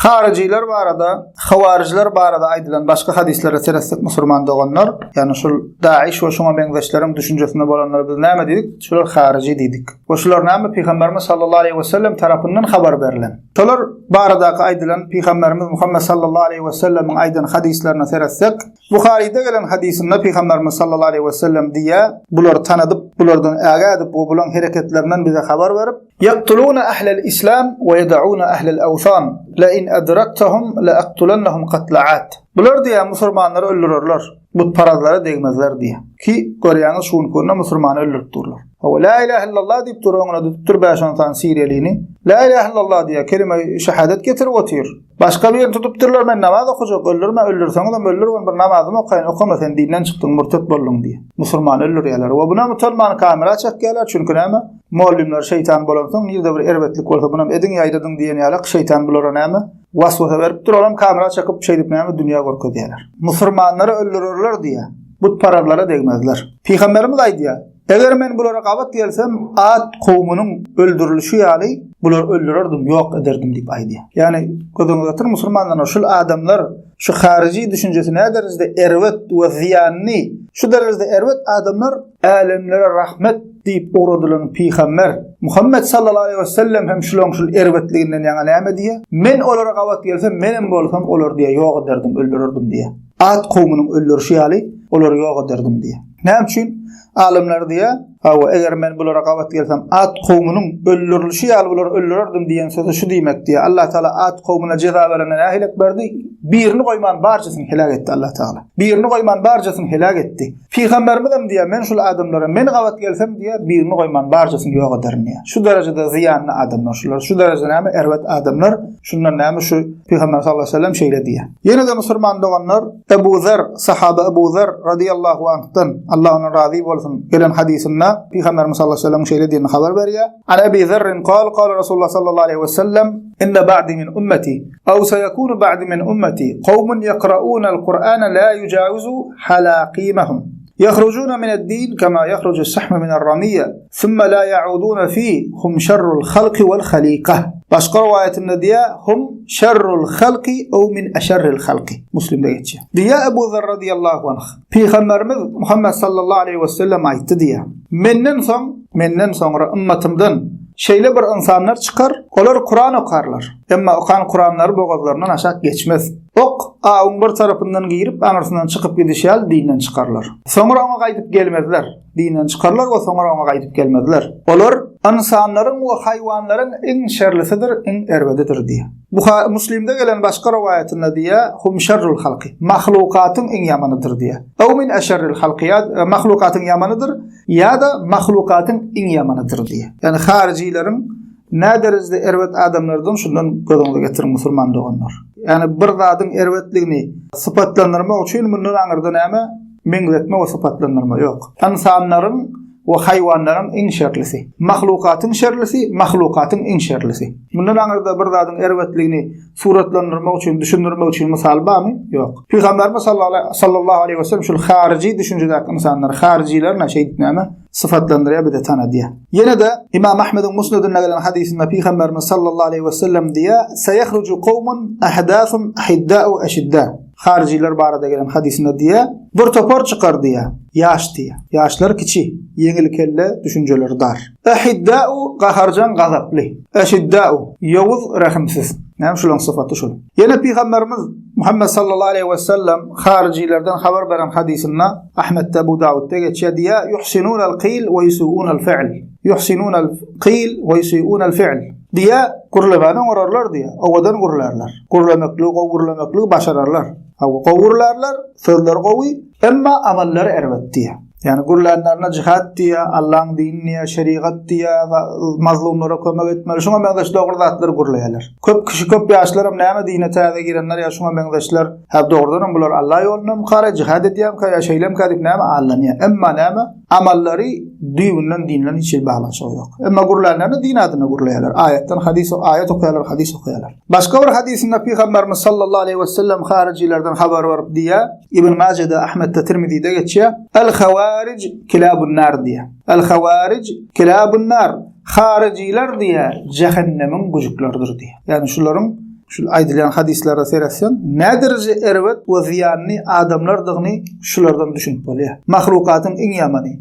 Hariciler barada, havariciler barada aýdylan başga hadislere seressek musulman doganlar, yani şol Daesh we şoňa beňzeşleriň düşünjesinde bolanlar biz näme diýdik? Şolar harici diýdik. We şolar näme Peýgamberimiz sallallahu aleyhi we sellem tarapyndan habar berilen. Şolar baradaky aýdylan Peýgamberimiz Muhammed sallallahu aleyhi we sellemiň aýdan hadislerine seressek, Buhari'de gelen hadisinde Peýgamberimiz sallallahu aleyhi we sellem diýär, bular tanadyp, bulardan ägädip, bulan hereketlerinden bize habar berip, yaqtuluna ahlal islam we yad'una ahlal awsan. La in adraktahum la aqtulannahum qatla'at. Bular diýär musulmanlary öldürürler. Bu parazlara degmezler diýär. Ki görýäňiz şunu görnä musulmany öldürüp durlar. Hawa la ilahe illallah diýip durýaňyna tuttur başan tan Siriyelini. La ilahe illallah diýär kelime şahadat getirip otyr. Başga bir ýer tutup durlar, men namaz okujak, öldürme, öldürseňiz hem öldür, bir namazymy okaýyn, okama sen dinden çykdyň, murtat boldun diýär. Musulman öldürýärler. We buna musulman kamera çekýärler, çünki näme? Muallimler şeytan bolan soň ýerde bir erbetlik bolsa buna edin ýaýdyň diýen ýalyk şeytan bolara näme? Waswasa berip duralım, kamera çakyp şey diýip näme dünýä gorkadýarlar. Musulmanlary öldürürler diýär. Bu parazlara degmezler. Peýgamberimiz aýdýar: "Eger men bulara gabat gelsem, Ad kowmunyň öldürilişi ýaly bular öldürerdim, ýok ederdim" diýip aýdýar. Ýani gözüňizde musulmanlar şol adamlar şu harici düşünjesi näderizde erwet we ziýanny, şu derejede erwet adamlar alemlere rahmet diýip uradylan Peýgamber Muhammed sallallahu aleyhi we sellem hem şol erwetliginden ýa-ni näme diýär? Men olara gabat gelsem, menem bolsam olar diýär, ýok ederdim, öldürerdim diýär. Ad kowmunyň öldürişi ýaly olar ýok ederdim diýär. Näme üçin? Alimler diýär, "Hawa eger men bulara gabat gelsem, Ad kowmunyň öldürilişi ýaly bular öldürerdim" diýen sözi şu diýmek diýär. Allah Taala Ad kowmuna jeza berene nähilek berdi? Birini goýman barçasyny helak etdi Allah Taala. Birini goýman barçasyny helak etdi. Peýgamberimiz hem diýär, men şol adamlara men gabat gelsem diýär, birini goýman barçasyny ýok ederim diýär. Şu derejede ziýanly adamlar şular, şu derejede näme erwet adamlar, şundan näme şu Peýgamber sallallahu aleyhi we sellem şeýle diýär. Ýene de musulman doganlar Ebu Zer, sahaba Ebu Zer radiyallahu anh'tan Allah ona razy bolsun gelen hadisinde Peýgamberimiz sallallahu aleyhi we sellem şeýle diýen habar berýär. An Ebi Zerrin qala Rasulullah sallallahu aleyhi we sellem inna ba'di min ummati aw sayakunu ba'di min ummati qawmun yaqra'una al-Qur'ana la yujawizu halaqimahum يخرجون من الدين كما يخرج السهم من الرمية ثم لا يعودون فيه هم شر الخلق والخليقة. Başka rivayetinde diye hum şerrul halqi aw min aşerril halqi. Müslim'de geçiyor. Diye Ebu Zer radıyallahu anh. Peygamberimiz Muhammed sallallahu aleyhi ve sellem aytti diye. Menden sonra ümmetimden şeýle bir insanlar çıkar, olar Kur'an okarlar. Emma okan Kur'anlary boğazlarından aşak geçmez. Ok aýyň bir tarapyndan girip, anarsynyň çykyp gidişýär, dinden çıkarlar. Soňra oňa gaýdyp gelmezler. Dinden çıkarlar we soňra oňa gaýdyp gelmezler. Olar insanlaryň we haýwanlaryň iň şerlisidir, iň erwedidir diýär. Bu Müslim'de gelen başga rivayetinde diýär, hum şerrul halqi. Mahlukatyň iň ýamanydyr diýär. Aw min aşerril halqi, mahlukatyň ýamanydyr, ýa-da mahlukatyň iň ýamanydyr diýär. Yani haricilerin näderizde erwet adamlardan şundan gözüňize getirin musulman doganlar. Yani bir zadyň erwetligini sypatlandyrmak üçin mundan aňyrda näme? Meňzetme we sypatlandyrma ýok. İnsanlaryň we haýwanlaryň iň şerlisi, mahlukatyň şerlisi, mahlukatyň iň şerlisi. Mundan aňyrda bir zadyň erwetligini suratlandyrmak üçin, düşündirmek üçin mysal barmy? Ýok. Peýgamberimiz sallallahu aleyhi we sellem şol harici düşünjedäki insanlar, hariciler näşe näme? Sıfatlandırıya bir de tana diye. Yine de İmam Ahmed'in Musned'ine gelen hadisinde Peygamberimiz sallallahu aleyhi ve sellem diye "Seyahrucu kavmun ahdathun ahidda'u aşidda." Hariciler barada gelen hadisinde diye bir topar çıkar diye. Yaş diye. Yaşlar kiçi, yeňil kelle, düşünjeleri dar. Ahidda'u gaharjan gazaply. Aşidda'u yawuz rahimsiz. Näme şolaň syfaty şol. Yine Peygamberimiz Muhammed sallallahu aleyhi ve sellem haricilerden haber beren hadisinde Ahmed Ebu Davud'da geçiyor diye yuhsinunal qil ve yusu'unal fi'l. Yuhsinunal qil ve yusu'unal fi'l. Diye gurulmadan orarlar diye. Owadan gururlarlar. Gurulamaklygy başararlar. Gururlarlar, sözler gowy, emma amallary erwet diye. Yani gurlanlarına cihat diye, Allah'ın dinine, şeriat diye, mazlumlara kömek etmeli. Şuna benzeş doğru zatları gurlayalar. Köp kişi köp yaşlarım näme dine täze girenler ya şuna benzeşler hep doğrudan bular Allah yoluna mukara cihat edýär ka ya şeýlem kadip näme Allah'nya. Emma näme amallary düýünden dinlen hiç bağlanşy ýok. Emma gurlanlarını din adyna gurlayalar. Ayetden hadis okuyalar, hadis okuyalar. Başka bir hadisinde Peygamberimiz sallallahu aleyhi ve sellem haricilerden haber verip diye İbn Mace'de, Ahmet'te, Tirmizi'de geçiyor. El-Havaric kilabun nar diye. El-Havaric kilabun nar. Hariciler diye cehennemin gucuklarıdır diye. Yani şuların Şul aýdylan hadislere seretsen, nädirje erwet we ziýanyny adamlardygyny şulardan düşünip bolýar. Mahlukatyň iň ýamany,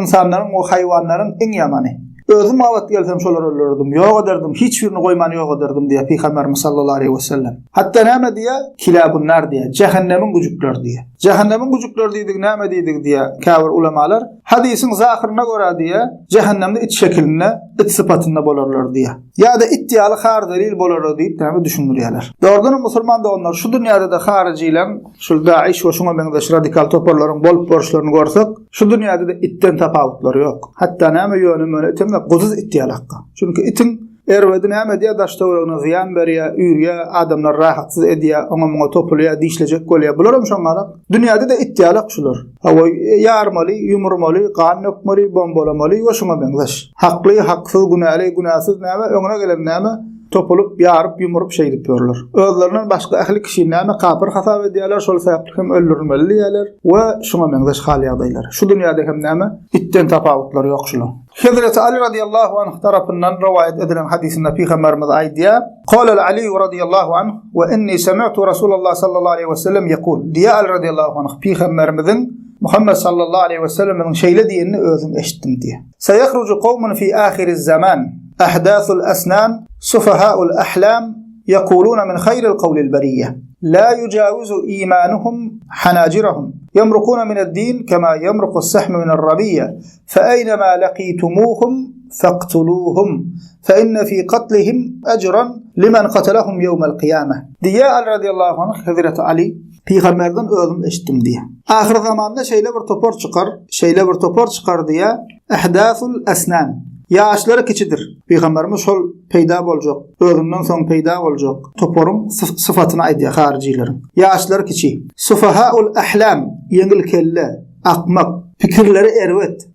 insanlaryň we haýwanlaryň iň ýamany. Özüm awat gelsem şolar öldürdim, ýok ederdim, hiç birini goýmany ýok ederdim diýe Peygamberimiz sallallahu aleyhi we sellem. Hatta näme diýe? Kilabun nar diýe, jehannemiň güjükleri diýe. Jehannemiň güjükleri diýdik, näme diýdik diýe käbir ulamalar. Hadisiň zahyryna görä diýe, cehennemde it şekilinde, it sıfatynda bolarlar diýe. Ýa-da ittiýaly har delil bolar diýip näme düşünýärler. Doğrudan musulman da onlar şu dünýäde de harijiler, şu Daesh we şoňa benzeş radikal toparlaryň bolup borçlaryny görsek, şu dünýäde de itten tapawutlary ýok. Hatta näme ýönüme gozuz ittiýalakka. Çünki itin erwedi näme diýe daşdawragyna ziýan berýär, ýürýär, adamlar rahatsyz edýär, oňa topulýar, diýişlejek bolýar. Bular şoňara dünýäde de ittiýalak şular. Hawa ýarmaly, ýumurmaly, gan nökmeli, bombalamaly we şoňa benzeş. Hakly, haksyz, günäli, günäsiz näme öňüne gelen näme topulup ýaryp ýumurup şeýdip ýörler. Özlerinden başga ähli kişi näme kapyr hasap edýärler, şol sebäpli hem öldürülmeli diýerler we şoňa benzeş hal ýagdaýlar. Şu dünýäde hem näme itten tapawutlary ýok şular. Hazrat Ali radiyallahu anh tarafından rivayet edilen hadisinde Peygamberimiz aýdýar: "Qala Ali radiyallahu anh ve inni sami'tu Rasulullah sallallahu aleyhi ve sellem yekul." Diýe Ali radiyallahu anh Peygamberimizin Muhammed sallallahu aleyhi ve sellem'in şeýle diýenini özüm eşitdim diýe. "Sayahruju qawmun fi ahiriz zaman, ahdathul asnan, sufaha'ul ahlam, yaquluna min khayril qawlil bariyah, la yujawizu imanuhum hanajirahum, yamruquna min ad-din kama yamruqu as-sahmu min ar-rabiyya, fa aynama laqitumuhum faqtuluhum, fa inna fi qatlihim ajran liman qatalahum yawm al-qiyamah." Diýe Ali radiyallahu anh Hazrat Ali Peygamberden özüm eşitdim diye. Ahir zamanda şeýle bir topor çıkar diye ahdathul asnan. Ýaşlary kiçidir. Peygamberimiz şol peýda boljak, özünden soň peýda boljak. Toporuň syfatyny aýdýar harijilerin. Ýaşlary kiçi. Sufahaul ahlam, ýeňil kelle, akmak, pikirleri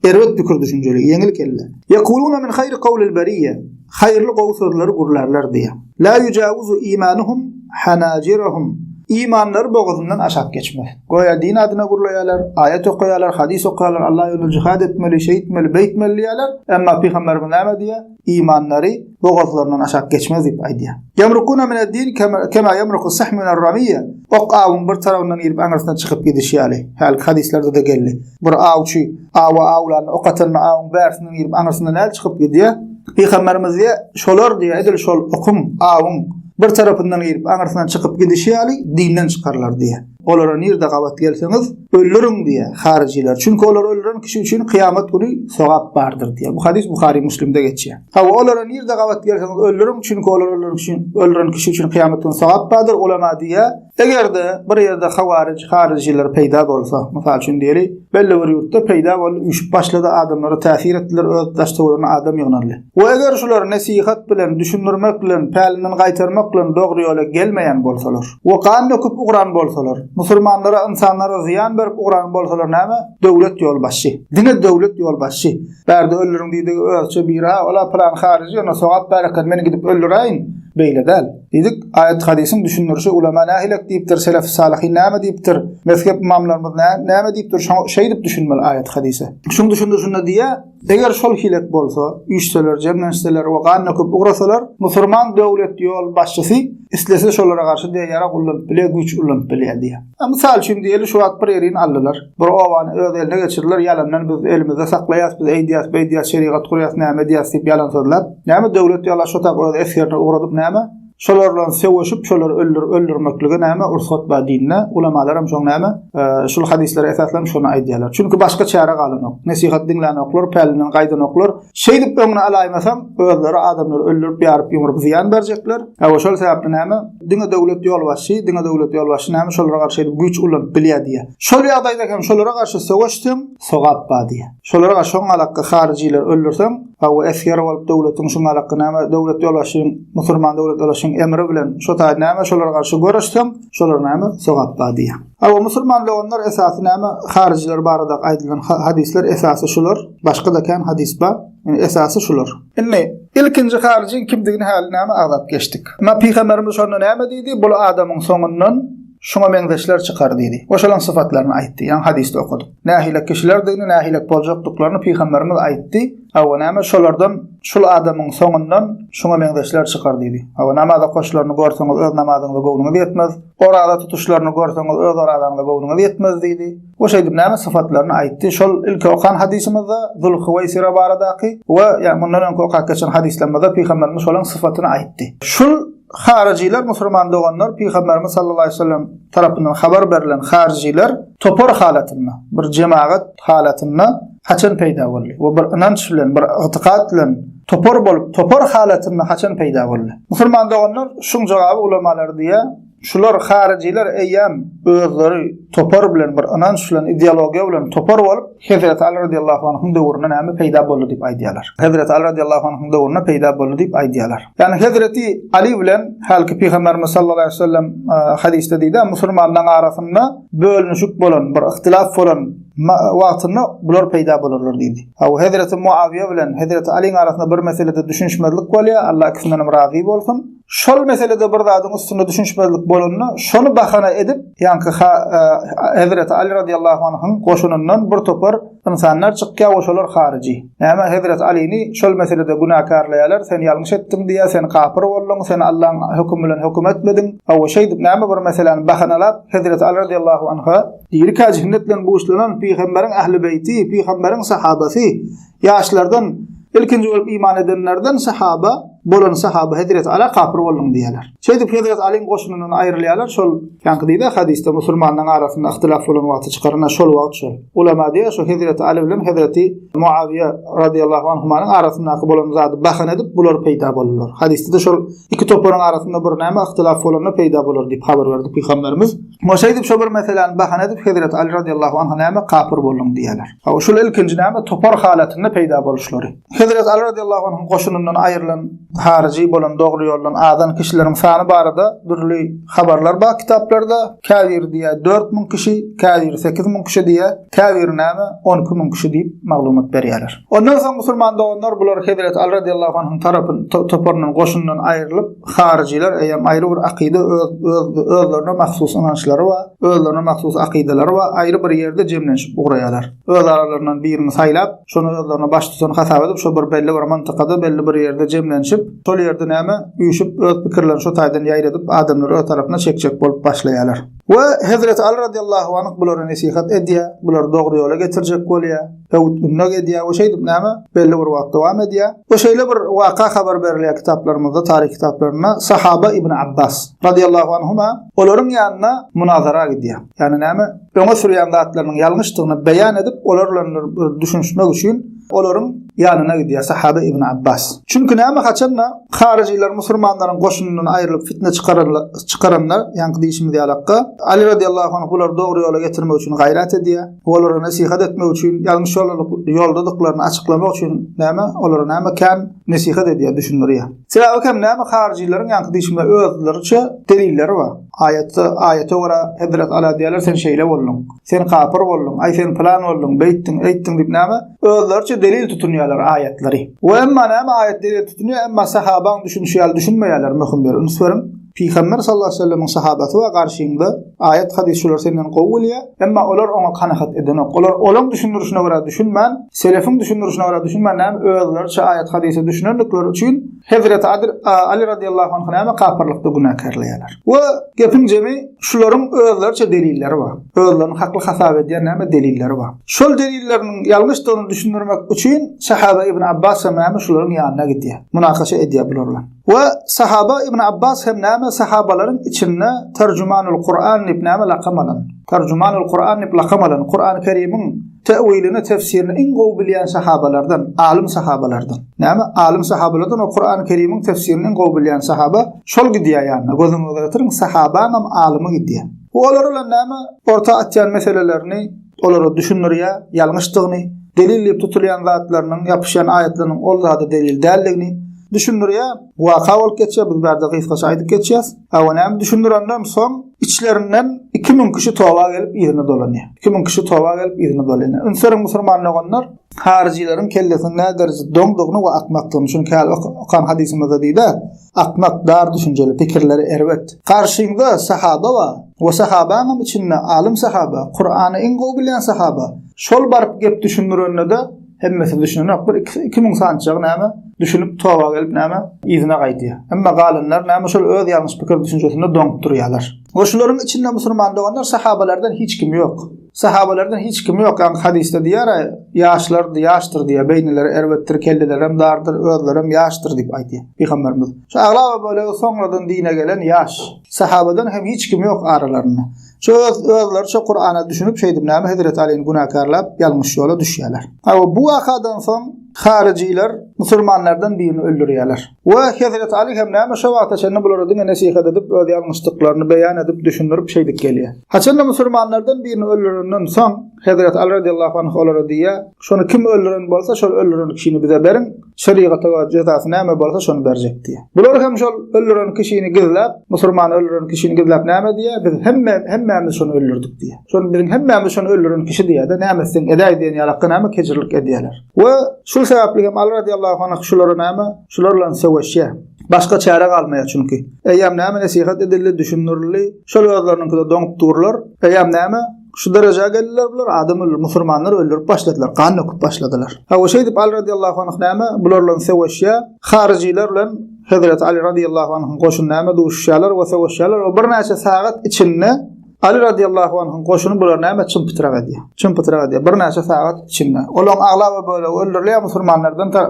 erwet pikir düşünjeli, ýeňil kelle. Yaquluna min khayri qawlil bariyya, haýyrly gowy sözleri gurlarlar diye. La yujawizu imanuhum hanajirahum. İmanları boğazından aşak geçmez. Goya din adına gurlayalar, ayet okuyalar, hadis okuyalar, Allah yolunda cihad etmeli, şey etmeli, beytmeli diyorlar. Ama Peygamberimiz ne diyor? İmanları boğazlarından aşak geçmez deyip aydiyor. Yamrukuna min ad-din kema yamruku sahm min ar-ramiyya. Ok awun bir tarafından girip anasından çıkıp gidişiyali. Hal hadislerde de geldi. Bir awçu, awlan okatanna awun bersinden girip anasından el çıkıp gidiyor. Peygamberimiz diye şolar diye edil şol okum awun bir tarafından girip anarsan çıkıp gidişiyali dinden çıkarlar diye. Olara nirde gabat gelseniz öldürün diye harijiler. Çünkü olar öldüren kişi için kıyamet günü sowap bardır diye. Bu hadis Buhari Müslim'de geçiyor. Olara nirde gabat gelseniz öldürün çünkü olar öldüren kişi için kıyamet günü sowap bardır ulama diye. Eger de bir yerde harijiler peýda bolsa, mysal üçin diýeli, belli bir ýurtda peýda bolup üşüp başlady adamlara täsir etdiler, öz daşdawrany adam ýognarly. We eger şular nasihat bilen, düşündirmek bilen, pälinden gaýtarmak bilen dogry ýola gelmeýän bolsalar, we kan döküp ugran bolsalar, musulmanlara, insanlara ziyan berip ugran bolsalar näme? Döwlet ýolbaşy. Dine döwlet ýolbaşy. Bärde öldürüň diýdi, ölçe bira, ola plan hariji, ona sowap berakat meni gidip öldüräýin. Beýle däl. Diýdik, ayet hadisin düşünürşi ulama nähilek diýipdir, selef salihin näme diýipdir, mezhep imamlarymyz näme diýipdir, şeý diýip düşünmeli ayet hadise. Şunu düşündürşünde diýe, eger şol hilek bolsa, üýçseler, jemlenseler we ganyny köp ugrasalar, musulman döwlet ýol başçysy islese şolara garşy diýýär, gullanyp bile, güç ulanyp bile diýe. Mysal üçin diýeli şu wagt bir yerin aldylar. Bir owany öz eline geçirdiler, ýalandan biz elimizde saklaýas, biz eýdiýäs, beýdiýäs, şeriat gurýas, näme diýäs diýip ýalan sözlep. Näme döwlet ýala şo tap öz esgerne ugradyp näme? Şolardan seweşip şolar öldürmeklige näme ursat ba dinne ulamalar hem şoň näme şol hadislere esaslanıp şonu aýdýarlar. Çünki başga çäre galanok. Nasihat dinlenoklar, pälinden gaýdanoklar. Şeý diýip öňüne alaýmasam, özleri adamlar öldürüp ýaryp ýumrup ziýan berjekler. Hawa şol sebäpli näme? Dine döwlet ýolbaşy näme şolara garşy güç ulanyp bilýär diýe. Şol ýagdaýda hem şolara garşy seweşdim, sowap ba diýe. Şolara garşy şoň alakka harijiler öldürsem, hawa esger bolup döwletiň şoň alakka näme döwlet ýolbaşy, musulman döwlet ýolbaşy emri bilen şo taýda näme şolara garşy görüşdim, şolar näme sowap ba diýe. Hawa musulmanlar onlar esasy näme harijiler barada aýdylan hadisler esasy şular, başga da kan hadis ba, yani esasy şular. Indi ilkinji harijin kimdigini hal näme agdap geçdik. Ma Peygamberimiz şonu näme diýdi? Bu adamyň soňundan şoňa meňzeşler çykar diýdi. Oşalan syfatlaryny aýtdy. Ýa hadisde okuduk. Nähilek kişiler diýdi, nähilek boljakdyklaryny Peýgamberimiz aýtdy. Awa näme şolardan şol adamyň soňundan şoňa meňzeşler çykar diýdi. Awa namaza goşlaryny görseňiz öz namazyňyza gowunuňyz ýetmez. Orada tutuşlaryny görseňiz öz oradaňyza gowunuňyz ýetmez diýdi. Oşaýdyp näme syfatlaryny aýtdy. Şol ilki okan hadisimizde Zulhuwaysira baradaky we ýa mundan öňki okan geçen hadislerinde Peýgamberimiz şolaň syfatyny aýtdy. Şol Hariciler musulman doğanlar Peygamberimiz sallallahu aleyhi ve sellem tarafından haber berilen hariciler topor halatında bir cemaat halatında haçan peyda boldy. We bir inanç bilen bir itiqad bilen topor bolup topor halatında haçan peyda boldy. Musulman doğanlar şuň jogaby ulamalar diýe şular hariciler eýem özleri topor bilen bir inanç bilen ideologiýa bilen topor bolup Hazrat Ali radiyallahu anhuň döwrüne näme peýda boldy diýip aýdýarlar. Hazrat Ali radiyallahu anhuň döwrüne peýda boldy diýip aýdýarlar. Ýani Hazreti Ali bilen halky Peýgamberimiz sallallahu aleyhi ve sellem hadisde diýdi, musulmanlaryň arasynda bölünüşik bolan, bir ihtilaf bolan wagtynda bular peýda bolarlar diýdi. Aw Hazreti Muawiye bilen Hazreti Aliň arasynda bir meselede düşünşmezlik bolýar, Allah ikisinden razı bolsun. Şol meselede bir zadyň üstünde düşünşmezlik bolanyny şonu bahana edip, ýa-ni Hazreti Ali radiyallahu anhuň goşunundan bir topar insanlar çykýar, oşolar harici. Näme Hazreti Ali'ni şol meselede günahkarlaýarlar, sen ýalňyş etdiň diýe, sen kafir boldun, sen Allah'ın hukmy bilen hukm etmedin. Aw şeýdip näme bir meseleni bahanalap Hazreti Ali radiyallahu anha diýir ki cennet bilen buýuşlanan Peýgamberiň ähli beýti, Peýgamberiň sahabasy, ýaşlardan ilkinji bolup iman edenlerden sahaba bolan sahaba Hazreti Ali kafir boldun diýerler. Şeýdip Hazreti Aliň goşunundan aýrylýarlar. Şol ýa-ni diýdi hadisde musulmanlaryň arasynda ihtilaf bolan wagty çykaryna şol wagt şol. Ulama diýär şo Hazreti Ali bilen Hazreti Muawiye radiyallahu anhumanyň arasyndaky bolan zady bahan edip bular peýda bolurlar. Hadisde de şol iki toparyň arasynda bir näme ihtilaf bolany peýda bolar diýip habar berdi Peýgamberimiz. Şeýdip şo bir meseleni bahan edip Hazreti Ali radiyallahu anhu näme kafir boldun diýerler. Aw şol ilkinji näme topar halatynda peýda boluşlary. Hazreti Ali radiyallahu anhu goşunundan aýrylan harici bolan dogry ýoldan adan kişileriň sany barada durly habarlar bar kitaplarda. Kafir diýe 4000 kişi, kafir 8000 kişi diýe, kafir näme 12000 kişi diýip maglumat berýärler. Ondan soň musulman doganlar bular Hazrat Ali radiyallahu anhu tarapyn toparnyň goşundan aýrylyp hariciler eýem aýry bir akide özlerine mahsus inançlary we özlerine mahsus akideleri we aýry bir ýerde jemlenşip ugraýarlar. Öz aralarynyň birini saýlap, şonu özlerine baş tutan hasap edip şo bir belli bir mantykada belli bir ýerde jemlenşip şol ýerde näme üýüşip öz pikirlerini şo taýdan ýaýradyp adamlar ö tarapyna çekçek bolup başlaýarlar. Ve Hazreti Ali radiyallahu anhu bulara nasihat edýär, bular dogry ýola getirjek bolýar. Ünnek edýär, o şeýdip näme belli bir wagt dowam edýär. O şeýle bir waka habar berilýär kitaplarymyzda, tarih kitaplarynda Sahaba İbn Abbas radiyallahu anhuma olaryň ýanyna munazara gidýär. Ýani näme öňe sürýän zatlarynyň ýalňyşdygyny beýan edip olarla düşünmek üçin olaryň ýanyna gidýär Sahaba İbn Abbas. Çünki näme haçanna hariciler musulmanlaryň goşunundan aýrylyp fitne çykaranlar, ýa-ni diýişimiz ýalakka Ali radiyallahu anhu bular dogry ýola getirmek üçin gaýrat edýär, olara nasihat etmek üçin, ýalňyş ýoldadyklaryny açyklamak üçin näme olara näme kan nasihat edýär, düşündirýär. Sebäbi hem näme haricileriň ýa-ni diýişimiz özleriçe delilleri bar. Ayete göre Hazrat Ali diýerler sen şeýle boldun, sen kafir boldun, ay sen plan boldun, beýtdiň, eýtdiň diýip näme özleriçe delil tutunýarlar ayetleri. We emma näme ayet delil tutunýar, emma sahabaň düşünýär, düşünmeýärler möhüm bir ünsürin. Peygamber sallallahu aleyhi ve sellem'in sahabati ve karşıyında ayet hadis şular senden qowulya, emma olar ona qanaat edene, olar olan düşünürüşüne göre düşünmän, selefin düşünürüşüne göre düşünmän, näme özlerçe ayet hadise düşünenlikleri üçin Hazrat Ali radiyallahu anhu näme kafirlikde günahkarlaýarlar. We gepin jemi şularyň özlerçe delilleri bar. Özleriň hakly hasap edýän näme delilleri bar. Şol delilleriniň ýalňyşdygyny düşündirmek üçin Sahaba İbn Abbas näme şularyň ýanyna gidýär, munakaşa edýär bularla. Ve Sahaba İbn Abbas hem näme sahabalaryň içinde terjümanul Kur'an diýip näme laqamalan. Terjümanul Kur'an diýip laqamalan. Kur'an-ı Kerim'iň tewilini, tefsirini en gowy bilýän sahabalardan, alim sahabalardan. Näme alim sahabalardan o Kur'an-ı Kerim'iň tefsirini en gowy bilýän sahaba şol gidýär ýani. Gözüňizde getirin sahabaň hem alimy gidýär. Olar bilen näme orta atýan meselelerini olara düşündirýär, ýalňyşdygyny, delil tutulýan zatlarynyň, ýapyşan aýetleriniň ol zady delil däldigini düşündirýär. Waka bolup geçýär, biz berde gysgaça aýdyp geçýäs. Awa näme düşündirenden soň içlerinden 2000 kişi tova gelip ýerine dolanýar. 2000 kişi tova gelip ýerine dolanýar. Ünsürün musulmanlygonlar haricilerin kellesinde derece dongdogunu we akmakdygyny çünki okan hadisimizde diýdi, akmak dar düşünjeli pikirleri erwet. Karşyňda sahaba we sahabanyň içinde alim sahaba, Kur'any en gowy bilen sahaba. Şol barıp gep düşünürende de hemmesi düşünürler. Bir 2000 sançygy näme düşünüp tova gelip näme ýerine gaýdýar. Emma galanlar näme şol öz ýalňyş pikir düşünjesinde dong durýarlar. Oşularyň içinde musulman doganlar sahabalardan hiç kim yok. Sahabalardan hiç kim yok. Yani hadiste diýär, ýaşlar diýär, beýneleri erwetdir, kelleler hem dardır, özler hem ýaşdyr diýip aýdýar Peygamberimiz. Şu aglawa böyle soňradan dine gelen ýaş. Sahabadan hem hiç kim yok aralarynda. Şu özler şu Kur'ana düşünüp şeýdip näme Hazret Ali'ni gunakarlap ýalňyş ýola düşýärler. Ama bu wakadan soň hariciler musulmanlardan birini öldürýärler. Ve Hazret Ali hem näme şu wagtda şeýle bulara diňe nasihat edip öz ýalňyşlyklaryny beýan edip düşünürip şeýdik gelýär. Haçanda musulmanlardan birini öldürenden soň Hazret Ali radiyallahu anh olara diýär, şonu kim öldüren bolsa şol öldüren kişini bize berin, şeriata we jazasy näme bolsa şonu berjek diýär. Bular hem şol öldüren kişini gizläp, musulman öldüren kişini gizläp näme diýär? Biz hemmämiz şonu öldürdük diýär. Şonu bizim hemmämiz şonu öldüren kişi diýär-de näme sen edäý diýen ýalakka näme keçirlik edýärler. We şu sebäpli hem Ali radiyallahu anh şulara näme? Şularla sewşýär. Başka çare galmaýar çünki. Eýem näme nasihat edildi, düşünürli, şol ýazlarynyňkyda doňup durlar. Eýem näme? Şu derejeye geldiler bular, adam öldür, musulmanlar öldürüp başladılar, kan döküp başladılar. O şey dip Ali radiyallahu anh näme? Bularla sewşýär, hariciler bilen Hazret Ali radiyallahu anh'ın goşun näme duşýarlar we sewşýarlar. O bir näçe sagat içinde Ali radiyallahu anh'ın goşuny bular näme çympitrag edýär. Çympitrag edýär. Bir näçe sagat içinde. Olaň aglawa böyle öldürilýän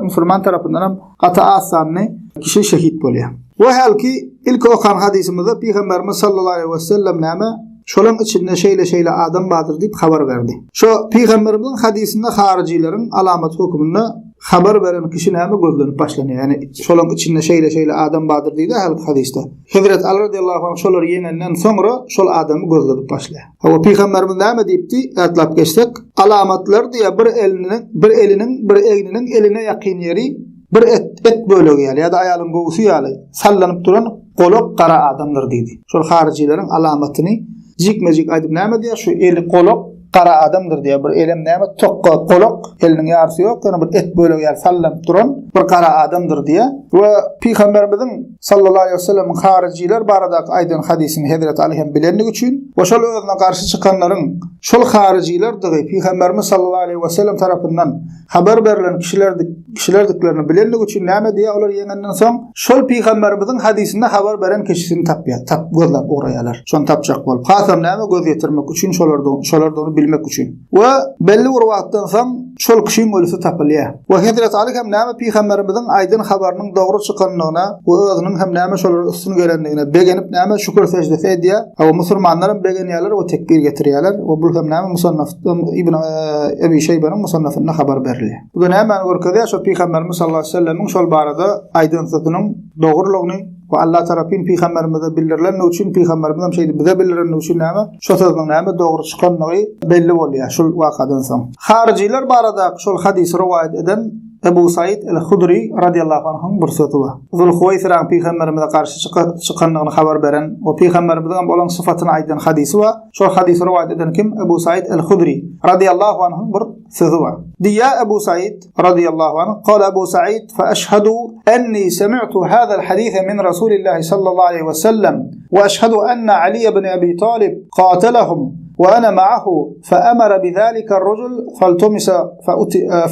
musulman tarapyndan hem gata asanny kişi şehit bolýar. We halki ilk okan hadisimizde Peygamberimiz sallallahu aleyhi ve sellem näme şolun içinde şeýle adam badyr diýip habar berdi. Şo Peygamberimizin hadisinde haricilerin alamat hukumunda habar veren kişi näme gözlenip başlanýar. Yani şolun içinde şeýle adam badyr diýdi hal hadiste. Hazret Ali radiyallahu anh şolar ýengenden soňra şol adamy gözlenip başlaýar. Hawa Peygamberimiz näme diýipdi? Atlap geçsek, alamatlar diýär bir elinin bir egninin eline ýakyn ýeri bir et bölegi ýa-da aýalyň gowsy ýaly sallanyp duran golok gara adamlar diýdi. Şol haricilerin alamatyny jikmejik aýdyp näme diýär? Şu eli golok gara adamdır diýär. Bir elem näme tokka golok, eliniň ýarysy ýok, ýani bir et bölegi ýaly sallanyp duran bir gara adamdır diýär. We Peygamberimiziň sallallahu aleyhi ve sellem hariciler baradaky aýdan hadisini Hazret Ali hem bilenligi üçin we şol özüne garşy çykanlaryň şol hariciler diýip Peygamberimiz sallallahu aleyhi ve sellem tarapyndan habar berilen kişilerdiklerini bilenligi üçin näme diýär? Olar ýengenden soň şol Peygamberimiziň hadisinde habar beren kişisini gözläp uraýarlar. Şonu tapjak bolup, hasam näme göz ýetirmek üçin şolardan bilmek üçin. We belli bir wagtdan soň şol kişiň ölüsi tapylýar. We Hazret Ali hem näme Peygamberimiziň aýdyn habarynyň dogry çykanlygyna we özüniň hem näme şolar üstüne gelenligine begenip näme şükür secdesi edýär. Hawa musulmanlaryň begenýärler we tekbir getirýärler. We bu hem näme musannaf İbn Ebi Şeybanyň musannafynda habar berilýär. Bu da näme görkezýär? Şo Peygamberimiz sallallahu aleyhi ve sellem şol barada aýdyn satynyň dogrylygyny ve Allah tarapyn Peygamberimize bildirilen üçin Peygamberimiz şeýdi bize bildirilen üçin näme? Şo sözüň näme dogry çykanlygy belli bolýar şol wakadan soň. Hariciler barada şol hadis riwayet eden Ebu Said el-Hudri radiyallahu anh'ın bir sözü var. Zulhuwaysira Peygamberimize karşı çykanlygyny habar beren we Peygamberimizden bolan syfatyny aýdan hadisi var. Şol hadisi riwayet eden kim? Ebu Said el-Hudri radiyallahu anh'ın bir sözü var. Diýär Ebu Said radiyallahu anh, qala Ebu Said fa ashhadu anni sami'tu hada al-hadith min Rasulillah sallallahu aleyhi ve sellem ve ashhadu anna Ali ibn Abi Talib qatalahum وأنا معه فأمر بذلك الرجل فالتمس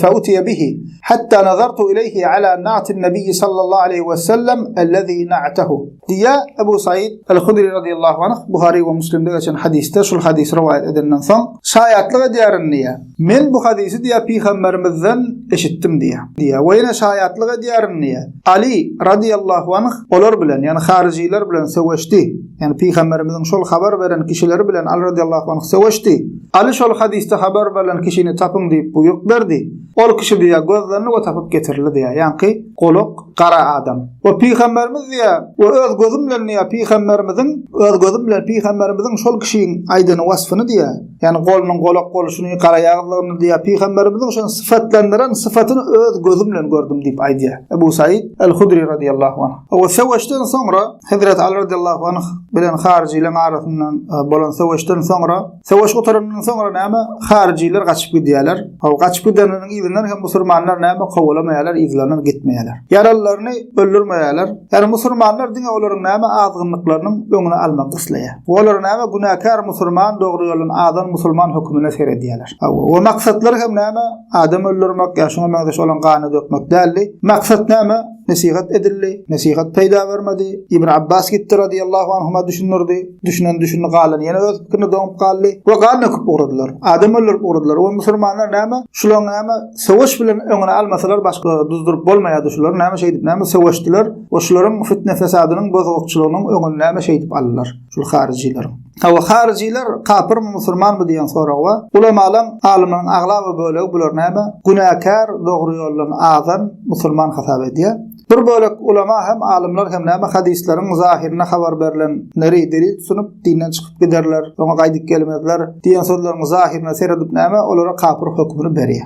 فأتي به حتى نظرت إليه على نعت النبي صلى الله عليه وسلم الذي نعته. Diýär Ebu Said el-Hudri radiyallahu anh Buhari we Müslimde geçen hadiste şol hadis riwayet edilenden soň şaýatlyk edýärni. Men bu hadisi diýär Peygamberimizden eşitdim diýär. We ýene şaýatlyk edýärni. Ali radiyallahu anh olar bilen ýani hariciler bilen sewşdi. Yani Peygamberimiziň şol habar beren kişileri bilen Ali radiyallahu anh sewşdi. Ali şol hadiste habar beren kişini tapyň diýip buyruk berdi. Ol kişi diýär gözlerini we tapyp getirildi diýär. Ýani golok, kara adam. O Peygamberimiz ya, o öz gözüm bilen ya Peygamberimizin öz gözüm bilen Peygamberimizin şol kişiň aýdyny wasfyny diýä. Yani golunun golok boluşuny, kara ýaglygyny diýä Peygamberimizin şol syfatlandyran syfatyny öz gözüm bilen gördüm diýip aýdýar. Ebu Said el-Hudri radiyallahu anh. O savaşdan sonra Hazrat Ali radiyallahu anh bilen hariciler arasyndan bolan savaşdan sonra savaş oturundan sonra näme hariciler gaçyp gidýärler. O gaçyp gideniň ýylynyň hem musulmanlar näme gowlamaýarlar, izlanyp gitmeýärler. Yarallaryny öldürmeýärler. Yani musulmanlar diňe olaryň näme azgynlyklarynyň öňüne almak isleýär. Olar näme günäkär musulman dogry ýolun azan musulman hökmüne seredýärler. O maksatlary hem näme adam öldürmek, ýa-şoňa mäňdeş olan gany dökmek däldi. Maksat näme? Nasihat edildi, nasihat peyda vermedi. İbn Abbas gitti radiyallahu anhuma düşünürdi. Düşünni galan yana öz fikrini döňüp galdy. O galny köp uğradylar. Adam öldürip uğradylar. O musulmanlar näme? Şular näme? Savaş bilen öňüne almasalar başga duzdurup bolmaýardy şular. Näme şeý diýip näme savaşdylar. O şularyň fitne fesadynyň bozgukçylygynyň öňüne näme şeý diýip aldylar. Şul hariciler. O hariciler kafir mi musulman mı diýen soraga ulamalar alimlaryň aglaby bölegi bular näme? Günäkär dogry ýoldan azan musulman hasap edýär. Bir bölek ulama hem alimler hem näme hadisleriň zahirine habar berilen neri delil sunup dinden çykyp giderler. Oňa gaýdyp gelmezler. Diýen sözleriň zahirine seredip näme olara kafir hökmüni berýär.